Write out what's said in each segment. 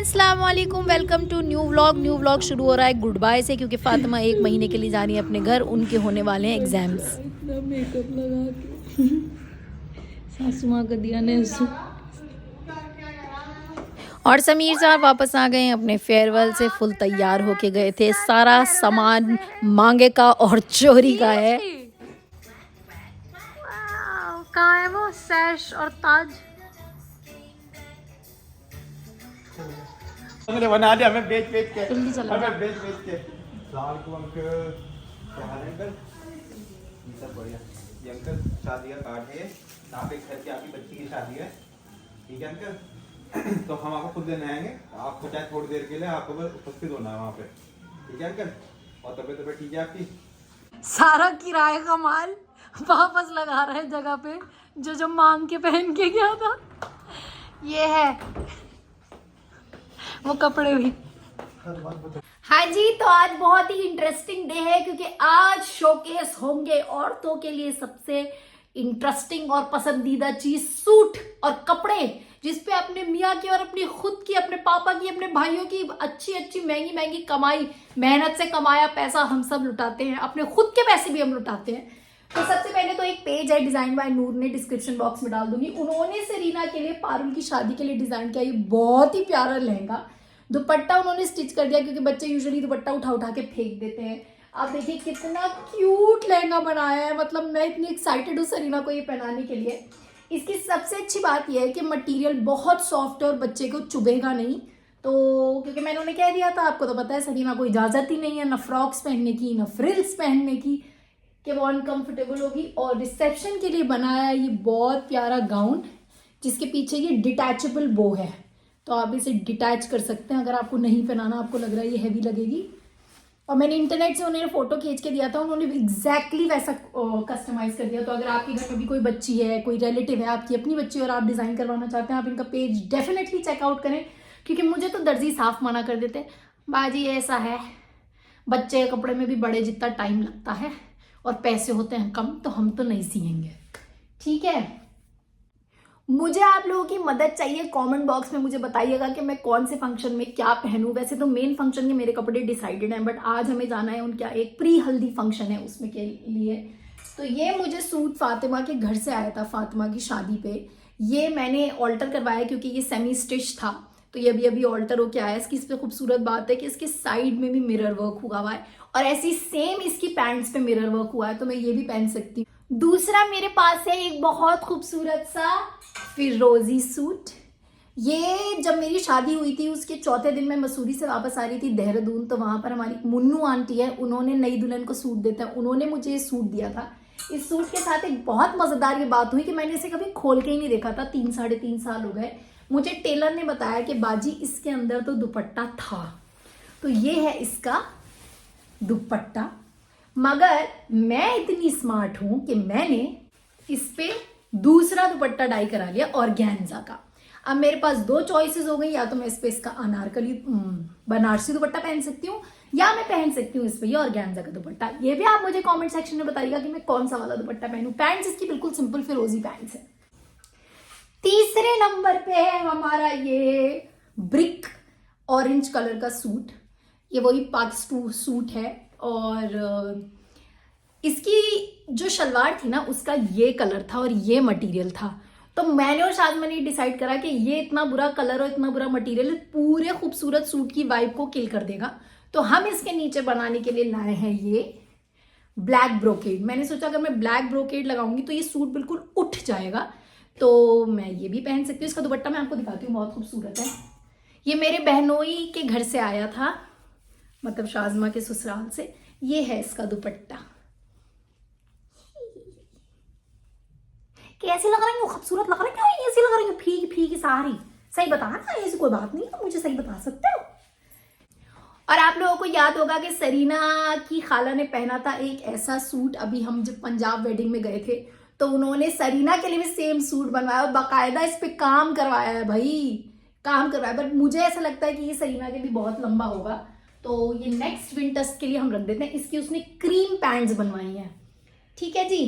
Friends, अस्सलाम वालेकुम, welcome to new vlog शुरू हो रहा है गुड बाय से, क्योंकि फातिमा 1 महीने के लिए जा रही है अपने घर। उनके होने वाले हैं एग्जाम्स। इतना मेकअप लगा के सासू माँ का दिया ने और समीर साहब वापस आ गए हैं अपने फेयरवेल से, फुल तैयार होके गए थे। सारा सामान मांगे का और चोरी का है। कहाँ है वो सैश और ताज? हमने बना दिया, हमें बेच बेच के, जल्दी चला हमें बेच बेच के। लाल को अंकल क्या हाल है अंकल? ये सब बढ़िया। ये अंकल शादी का कार्ड है, यहाँ पे घर की आपकी बच्ची की शादी है, ठीक है अंकल? तो हम आपको खुद लेने आएंगे, आपको चाहे थोड़ी देर के लिए आपको बस उपस्थित होना है वहाँ पे, ठीक है अंकल? और तबीयत ठीक है आपकी? सारा किराए का माल वापस लगा रहे जगह पे जो मांग के पहन के गया था। ये है वो कपड़े भी। हाँ जी, तो आज बहुत ही इंटरेस्टिंग डे है, क्योंकि आज शोकेस होंगे औरतों के लिए सबसे इंटरेस्टिंग और पसंदीदा चीज सूट और कपड़े, जिसपे अपने मियाँ की और अपनी खुद की, अपने पापा की, अपने भाइयों की अच्छी अच्छी महंगी महंगी कमाई, मेहनत से कमाया पैसा हम सब लुटाते हैं, अपने खुद के पैसे भी हम लुटाते हैं। तो सबसे पहले तो एक पेज है डिजाइन बाय नूर ने, डिस्क्रिप्शन बॉक्स में डाल दूंगी। उन्होंने सेरीना के लिए पारुल की शादी के लिए डिजाइन किया ये बहुत ही प्यारा लहंगा। दुपट्टा उन्होंने स्टिच कर दिया, क्योंकि बच्चे यूजुअली दुपट्टा उठा उठा के फेंक देते हैं। आप देखिए कितना क्यूट लहंगा बनाया है, मतलब मैं इतनी एक्साइटेड हूँ सेरीना को ये पहनाने के लिए। इसकी सबसे अच्छी बात यह है कि मटेरियल बहुत सॉफ्ट है और बच्चे को चुभेगा नहीं। तो क्योंकि मैंने उन्हें कह दिया था, आपको तो पता है सेरीना को इजाजत ही नहीं है ना फ्रॉक्स पहनने की ना फ्रिल्स पहनने की, कि वो अनकंफर्टेबल होगी। और रिसेप्शन के लिए बनाया ये बहुत प्यारा गाउन, जिसके पीछे ये डिटैचेबल बो है, तो आप इसे डिटैच कर सकते हैं अगर आपको नहीं पहनाना, आपको लग रहा है ये हैवी लगेगी। और मैंने इंटरनेट से उन्हें फोटो खींच के दिया था, उन्होंने एग्जैक्टली वैसा कस्टमाइज कर दिया। तो अगर आपके घर में भी कोई बच्ची है, कोई रिलेटिव है आपकी अपनी बच्ची और आप डिजाइन करवाना चाहते हैं, आप इनका पेज डेफिनेटली चेकआउट करें। क्योंकि मुझे तो दर्जी साफ मना कर देते, बाजी ऐसा है बच्चे के कपड़े में भी बड़े जितना टाइम लगता है और पैसे होते हैं कम, तो हम तो नहीं सिएंगे, ठीक है? मुझे आप लोगों की मदद चाहिए, कमेंट बॉक्स में मुझे बताइएगा कि मैं कौन से फंक्शन में क्या पहनूं। वैसे तो मेन फंक्शन के मेरे कपड़े डिसाइडेड हैं, बट आज हमें जाना है उनका एक प्री हल्दी फंक्शन है, उसमें के लिए। तो ये मुझे सूट फातिमा के घर से आया था, फातिमा की शादी पे। ये मैंने ऑल्टर करवाया क्योंकि ये सेमी स्टिच था, तो ये अभी अभी ऑल्टर होके आया। इसकी इस पर खूबसूरत बात है कि इसके साइड में भी मिरर वर्क हुआ है, और ऐसी सेम इसकी पैंट्स पे मिरर वर्क हुआ है, तो मैं ये भी पहन सकती हूँ। दूसरा मेरे पास है एक बहुत खूबसूरत सा फिरोजी सूट। ये जब मेरी शादी हुई थी उसके चौथे दिन मैं मसूरी से वापस आ रही थी देहरादून, तो वहां पर हमारी मुन्नू आंटी है, उन्होंने नई दुल्हन को सूट देता है, उन्होंने मुझे ये सूट दिया था। इस सूट के साथ एक बहुत मजेदार ये बात हुई कि मैंने इसे कभी खोल के ही नहीं देखा था, 3 साढ़े 3 साल हो गए। मुझे टेलर ने बताया कि बाजी इसके अंदर तो दुपट्टा था, तो ये है इसका दुपट्टा। मगर मैं इतनी स्मार्ट हूं कि मैंने इस पे दूसरा दुपट्टा डाई करा लिया ऑर्गेन्जा का। अब मेरे पास 2 चॉइसेस हो गई, या तो मैं इस पे इसका अनारकली बनारसी दुपट्टा पहन सकती हूँ, या मैं पहन सकती हूँ इस पे ये ऑर्गेन्जा का दुपट्टा। ये भी आप मुझे कमेंट सेक्शन में बताइएगा कि मैं कौन सा वाला दुपट्टा पहनूं। पैंट्स इसकी बिल्कुल सिंपल फिरोजी पैंट्स है। तीसरे नंबर पे है हमारा ये ब्रिक ऑरेंज कलर का सूट। ये वही पाकिस्तान सूट है, और इसकी जो शलवार थी ना उसका ये कलर था और ये मटेरियल था। तो मैंने और शाज़मा ने डिसाइड करा कि ये इतना बुरा कलर और इतना बुरा मटेरियल पूरे खूबसूरत सूट की वाइब को किल कर देगा, तो हम इसके नीचे बनाने के लिए लाए हैं ये ब्लैक ब्रोकेड। मैंने सोचा अगर मैं ब्लैक ब्रोकेड लगाऊंगी तो ये सूट बिल्कुल उठ जाएगा, तो मैं ये भी पहन सकती हूँ। इसका दुपट्टा मैं आपको दिखाती हूँ, बहुत खूबसूरत है। ये मेरे बहनोई के घर से आया था, मतलब शाज़मा के ससुराल से। ये है इसका दुपट्टा। कैसी लग रही है? खूबसूरत लग रही है? क्यों ऐसी लग रही है? फीकी फीकी सारी। सही बताना, ऐसी कोई बात नहीं है, मुझे सही बता सकते हो। और आप लोगों को याद होगा कि सेरीना की खाला ने पहना था एक ऐसा सूट, अभी हम जब पंजाब वेडिंग में गए थे, तो उन्होंने सेरीना के लिए भी सेम सूट बनवाया और बाकायदा इस पे काम करवाया है भाई, काम करवाया। बट मुझे ऐसा लगता है कि ये सेरीना के भी बहुत लंबा होगा, तो ये नेक्स्ट विंटर्स के लिए हम रख देते हैं। इसकी उसने क्रीम पैंट्स बनवाई हैं, ठीक है जी।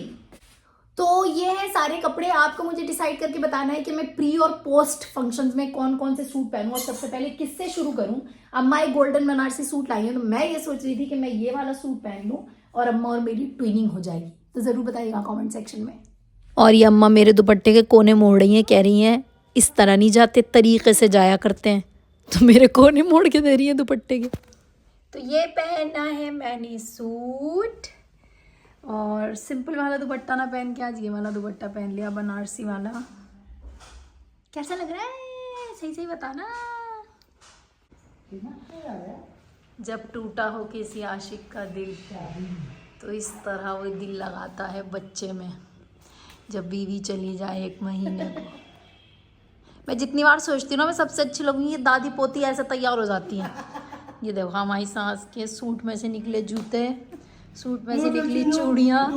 तो ये है सारे कपड़े। आपको मुझे डिसाइड करके बताना है कि मैं प्री और पोस्ट फंक्शंस में कौन कौन से सूट पहनूं। और सबसे पहले किससे शुरू करूं? अम्मा एक गोल्डन बनारसी सूट लाई है, तो मैं ये सोच रही थी कि मैं ये वाला सूट पहन लूं और अम्मा और मेरी ट्विनिंग हो जाएगी। तो जरूर बताइएगा कमेंट सेक्शन में। और ये अम्मा मेरे दुपट्टे के कोने मोड़ रही हैं, कह रही हैं इस तरह नहीं जाते, तरीके से जाया करते हैं। तो मेरे कोने मोड़ के दे रही है दुपट्टे के। तो ये पहना है मैंने सूट, और सिंपल वाला दुपट्टा ना पहन के आज ये वाला दुपट्टा पहन लिया, बनारसी वाला। कैसा लग रहा है? सही सही बताना। जब टूटा हो किसी आशिक का दिल, तो इस तरह वो दिल लगाता है बच्चे में जब बीवी चली जाए 1 महीने को। मैं जितनी बार सोचती हूँ ना मैं सबसे अच्छी लगूंगी, ये दादी पोती ऐसे तैयार हो जाती हैं। ये देखो हमारी सास के सूट में से निकले जूते, सूट में से निकली चूड़ियाँ।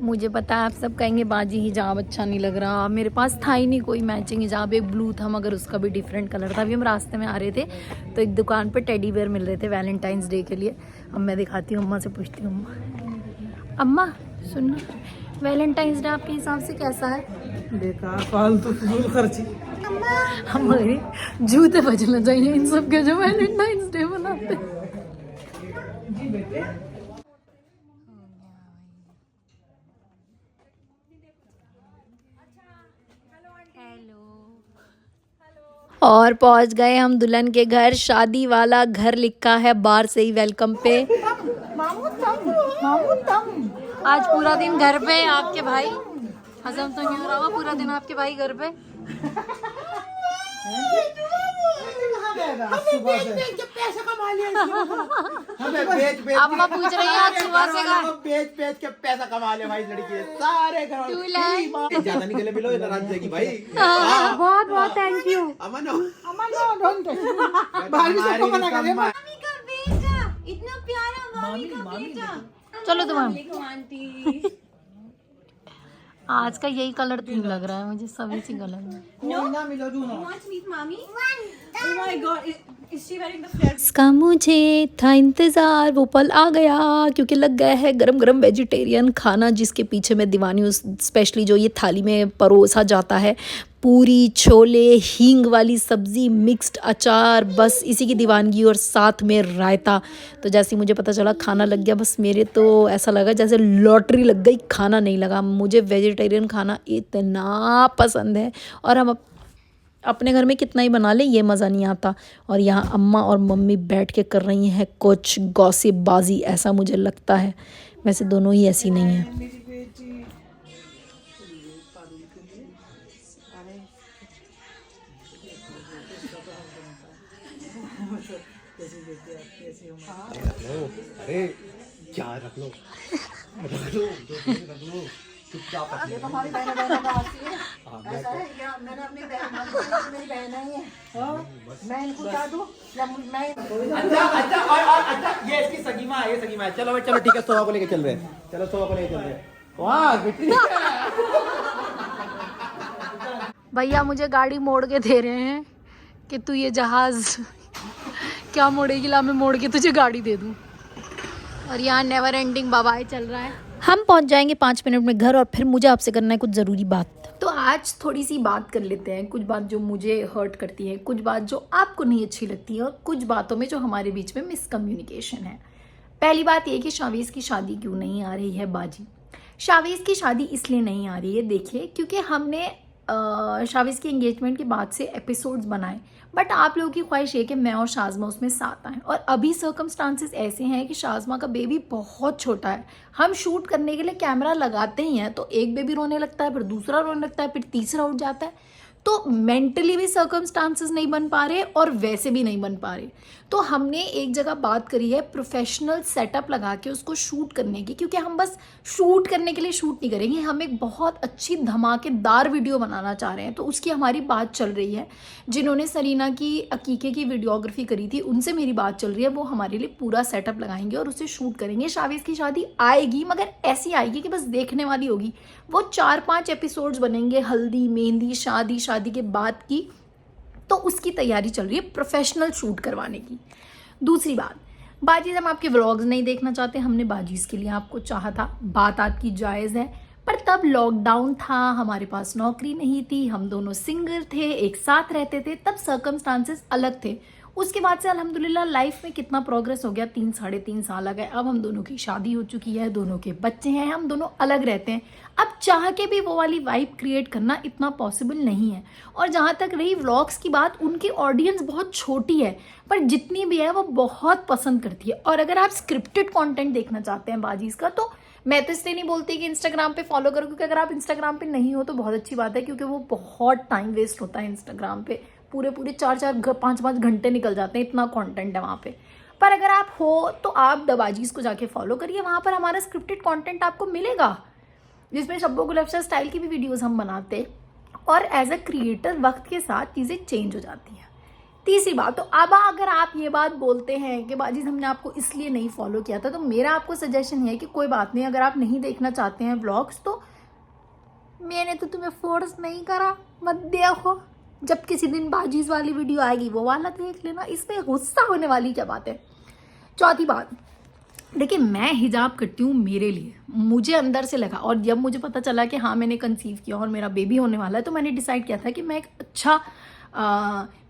मुझे पता है आप सब कहेंगे बाजी हिजाब अच्छा नहीं लग रहा, मेरे पास था ही नहीं कोई मैचिंग हिजाब। एक ब्लू था मगर उसका भी डिफरेंट कलर था। अभी हम रास्ते में आ रहे थे तो एक दुकान पे टेडी बेयर मिल रहे थे वैलेंटाइंस डे के लिए। अब मैं दिखाती हूँ, अम्मा से पूछती हूँ। अम्मा सुनना, वैलेंटाइंस डे आपके हिसाब से कैसा है? बेकार फालतू फजूल खर्ची। हमारे जूते बजना चाहिए इन सब के जो वैलेंटाइंस डे मनाते। और पहुंच गए हम दुल्हन के घर। शादी वाला घर लिखा है बाहर से ही वेलकम पे। आज पूरा दिन घर पे आपके भाई, हजम तो नहीं हो रहा होगा पूरा दिन आपके भाई घर पे। अम्मा पूछ रही है आज सुबह से का बेच के पैसा कमा ले भाई लड़की सारे घर ज्यादा निकले मिलो नाराज जाएगी भाई। बहुत बहुत थैंक यू। अमन इतना प्यारा मामी का बेटा। चलो तुम आज का यही कलर थीम लग रहा है मुझे, सभी सी कलर में। इसका मुझे था इंतज़ार, वो पल आ गया क्योंकि लग गया है गरम गरम वेजिटेरियन खाना जिसके पीछे मैं दीवानी हूँ। स्पेशली जो ये थाली में परोसा जाता है, पूरी, छोले, हींग वाली सब्ज़ी, मिक्स्ड अचार, बस इसी की दीवानगी और साथ में रायता। तो जैसे मुझे पता चला खाना लग गया, बस मेरे तो ऐसा लगा जैसे लॉटरी लग गई, खाना नहीं लगा। मुझे वेजिटेरियन खाना इतना पसंद है और हम अपने घर में कितना ही बना ले ये मज़ा नहीं आता। और यहाँ अम्मा और मम्मी बैठ के कर रही हैं कुछ गॉसिपबाजी, ऐसा मुझे लगता है। वैसे दोनों ही ऐसी नहीं हैं। अरे क्या रख लो चुपचाप हमारी बहन मैंने अपनी मेरी बहन है, मैं इनको बता दूं या मैं। अच्छा और अच्छा ये इसकी सगीमा है, ये सगीमा है। चलो चलो ठीक है, सोहा को लेके चल रहे हैं। चलो सोहा को लेके चल रहे हैं। वाह बेटी भैया मुझे गाड़ी मोड़ के दे रहे हैं कि तू ये जहाज क्या मोड़ेगी, ला मैं मोड़ के तुझे गाड़ी दे दूं। और यहाँ नेवर एंडिंग बवाल चल रहा है। हम पहुंच जाएंगे 5 मिनट में घर और फिर मुझे आपसे करना है कुछ ज़रूरी बात। तो आज थोड़ी सी बात कर लेते हैं, कुछ बात जो मुझे हर्ट करती है, कुछ बात जो आपको नहीं अच्छी लगती है और कुछ बातों में जो हमारे बीच में मिसकम्युनिकेशन है। पहली बात ये कि शावीज़ की शादी क्यों नहीं आ रही है बाजी। शावीज़ की शादी इसलिए नहीं आ रही है, देखिए, क्योंकि हमने शावीज़ की एंगेजमेंट के बाद से एपिसोड्स बनाए, बट आप लोगों की ख्वाहिश है कि मैं और शाज़मा उसमें साथ आएँ। और अभी सर्कमस्टांसेस ऐसे हैं कि शाज़मा का बेबी बहुत छोटा है। हम शूट करने के लिए कैमरा लगाते ही हैं तो एक बेबी रोने लगता है, फिर दूसरा रोने लगता है, फिर तीसरा उठ जाता है। तो मेंटली भी सर्कमस्टांसेस नहीं बन पा रहे और वैसे भी नहीं बन पा रहे। तो हमने एक जगह बात करी है प्रोफेशनल सेटअप लगा के उसको शूट करने की, क्योंकि हम बस शूट करने के लिए शूट नहीं करेंगे, हम एक बहुत अच्छी धमाकेदार वीडियो बनाना चाह रहे हैं। तो उसकी हमारी बात चल रही है। जिन्होंने सरीना की अकीके की वीडियोग्राफी करी थी उनसे मेरी बात चल रही है, वो हमारे लिए पूरा सेटअप लगाएंगे और उसे शूट करेंगे। शावीज़ की शादी आएगी, मगर ऐसी आएगी कि बस देखने वाली होगी। वो 4-5 एपिसोड्स बनेंगे, हल्दी, मेहंदी, शादी के बाद की। तो उसकी तैयारी चल रही है प्रोफेशनल शूट करवाने की। दूसरी बात, बाजीज हम आपके व्लॉग्स नहीं देखना चाहते, हमने बाजीज के लिए आपको चाहा था, बात आपकी जायज़ है, पर तब लॉकडाउन था, हमारे पास नौकरी नहीं थी, हम दोनों सिंगल थे, एक साथ रहते थे, तब सर्कमस्टांसेस अलग थे। उसके बाद से अल्हम्दुलिल्लाह लाइफ में कितना प्रोग्रेस हो गया, 3-3.5 साल आ गए, अब हम दोनों की शादी हो चुकी है, दोनों के बच्चे हैं, हम दोनों अलग रहते हैं। अब चाह के भी वो वाली वाइब क्रिएट करना इतना पॉसिबल नहीं है। और जहाँ तक रही व्लॉग्स की बात, उनकी ऑडियंस बहुत छोटी है, पर जितनी भी है वो बहुत पसंद करती है। और अगर आप स्क्रिप्टेड कॉन्टेंट देखना चाहते हैं बाजीज़ का, तो मैं तो इसलिए नहीं बोलती कि इंस्टाग्राम पे फॉलो करो, क्योंकि अगर आप इंस्टाग्राम पे नहीं हो तो बहुत अच्छी बात है, क्योंकि वो बहुत टाइम वेस्ट होता है इंस्टाग्राम पे, पूरे 4-5 घंटे निकल जाते हैं, इतना कंटेंट है वहाँ पे। पर अगर आप हो तो आप द बाजीज़ को जाके फॉलो करिए, वहाँ पर हमारा स्क्रिप्टेड कंटेंट आपको मिलेगा, जिसमें शब्बो गुलफ्शा स्टाइल की भी वीडियोस हम बनाते, और एज अ क्रिएटर वक्त के साथ चीज़ें चेंज हो जाती हैं। तीसरी बात, तो अब अगर आप ये बात बोलते हैं कि बाजीज़ हमने आपको इसलिए नहीं फॉलो किया था, तो मेरा आपको सजेशन है कि कोई बात नहीं, अगर आप नहीं देखना चाहते हैं व्लॉग्स, तो मैंने तो तुम्हें फोर्स नहीं करा, मत देखो, जब किसी दिन बाजीज़ वाली वीडियो आएगी वो वाला देख लेना, इसमें गुस्सा होने वाली क्या बात है। चौथी बात, देखिए मैं हिजाब करती हूँ मेरे लिए, मुझे अंदर से लगा, और जब मुझे पता चला कि हाँ मैंने कंसीव किया और मेरा बेबी होने वाला है, तो मैंने डिसाइड किया था कि मैं एक अच्छा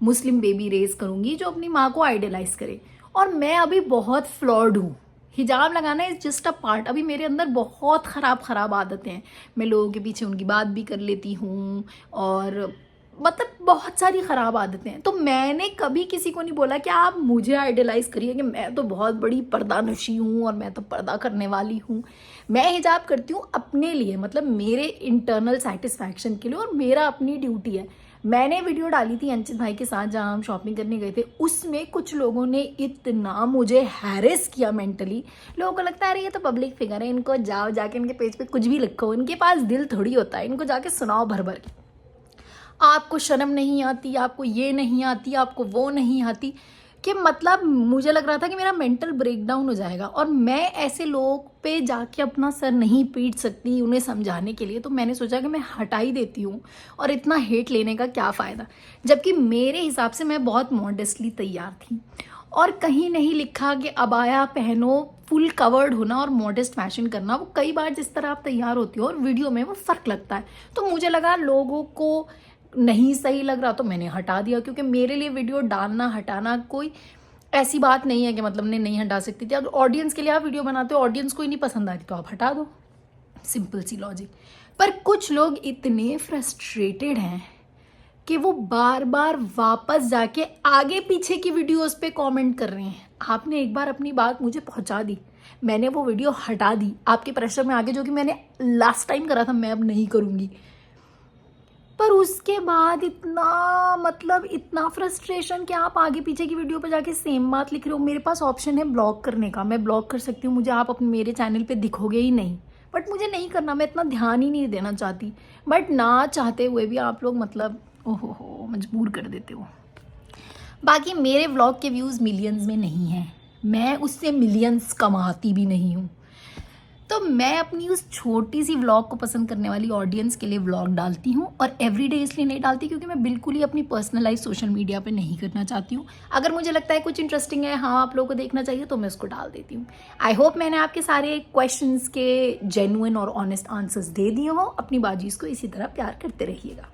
मुस्लिम बेबी रेज करूँगी जो अपनी माँ को आइडलाइज करे। और मैं अभी बहुत फ्लॉड हूँ, हिजाब लगाना इज़ जस्ट अ पार्ट। अभी मेरे अंदर बहुत ख़राब आदतें हैं, मैं लोगों के पीछे उनकी बात भी कर लेती हूँ, और मतलब बहुत सारी ख़राब आदतें हैं। तो मैंने कभी किसी को नहीं बोला कि आप मुझे आइडलाइज करिए कि मैं तो बहुत बड़ी पर्दानशी हूँ और मैं तो पर्दा करने वाली हूँ। मैं हिजाब करती हूँ अपने लिए, मतलब मेरे इंटरनल सेटिस्फैक्शन के लिए, और मेरा अपनी ड्यूटी है। मैंने वीडियो डाली थी अंचित भाई के साथ जहाँ हम शॉपिंग करने गए थे, उसमें कुछ लोगों ने इतना मुझे हैरेस किया मेंटली। लोगों को लगता है अरे ये तो पब्लिक फिगर है, इनको जाके इनके पेज पे कुछ भी लिखो, इनके पास दिल थोड़ी होता है, इनको जाके सुनाओ भर भर के, आपको शर्म नहीं आती, आपको ये नहीं आती, आपको वो नहीं आती, कि मतलब मुझे लग रहा था कि मेरा मेंटल ब्रेकडाउन हो जाएगा। और मैं ऐसे लोगों पे जाके अपना सर नहीं पीट सकती उन्हें समझाने के लिए, तो मैंने सोचा कि मैं हटा ही देती हूँ, और इतना हेट लेने का क्या फ़ायदा। जबकि मेरे हिसाब से मैं बहुत मॉडेस्टली तैयार थी, और कहीं नहीं लिखा कि अबाया पहनो, फुल कवर्ड होना और मॉडेस्ट फैशन करना, वो कई बार जिस तरह आप तैयार होती हो और वीडियो में वो फ़र्क लगता है। तो मुझे लगा लोगों को नहीं सही लग रहा, तो मैंने हटा दिया, क्योंकि मेरे लिए वीडियो डालना हटाना कोई ऐसी बात नहीं है कि मतलब मैं नहीं हटा सकती थी। अगर ऑडियंस के लिए आप वीडियो बनाते हो, ऑडियंस को ही नहीं पसंद आ रही तो आप हटा दो, सिंपल सी लॉजिक। पर कुछ लोग इतने फ्रस्ट्रेटेड हैं कि वो बार बार वापस जाके आगे पीछे की वीडियोस पे कमेंट कर रहे हैं। आपने एक बार अपनी बात मुझे पहुंचा दी, मैंने वो वीडियो हटा दी आपके प्रेशर में आगे, जो कि मैंने लास्ट टाइम करा था, मैं अब नहीं करूँगी। पर उसके बाद इतना फ्रस्ट्रेशन कि आप आगे पीछे की वीडियो पर जाके सेम बात लिख रहे हो। मेरे पास ऑप्शन है ब्लॉक करने का, मैं ब्लॉक कर सकती हूँ, मुझे आप अपने मेरे चैनल पे दिखोगे ही नहीं, बट मुझे नहीं करना, मैं इतना ध्यान ही नहीं देना चाहती। बट ना चाहते हुए भी आप लोग ओहो मजबूर कर देते हो। बाकी मेरे व्लॉग के व्यूज़ मिलियंस में नहीं हैं, मैं उससे मिलियंस कमाती भी नहीं हूँ। तो मैं अपनी उस छोटी सी व्लॉग को पसंद करने वाली ऑडियंस के लिए व्लॉग डालती हूँ, और एवरीडे इसलिए नहीं डालती क्योंकि मैं बिल्कुल ही अपनी पर्सनल लाइफ सोशल मीडिया पे नहीं करना चाहती हूँ। अगर मुझे लगता है कुछ इंटरेस्टिंग है, हाँ आप लोगों को देखना चाहिए, तो मैं उसको डाल देती हूँ। आई होप मैंने आपके सारे क्वेश्चंस के जेन्युइन और ऑनेस्ट आंसर्स दे दिए हों। अपनी बाजीज़ को इसी तरह प्यार करते रहिएगा।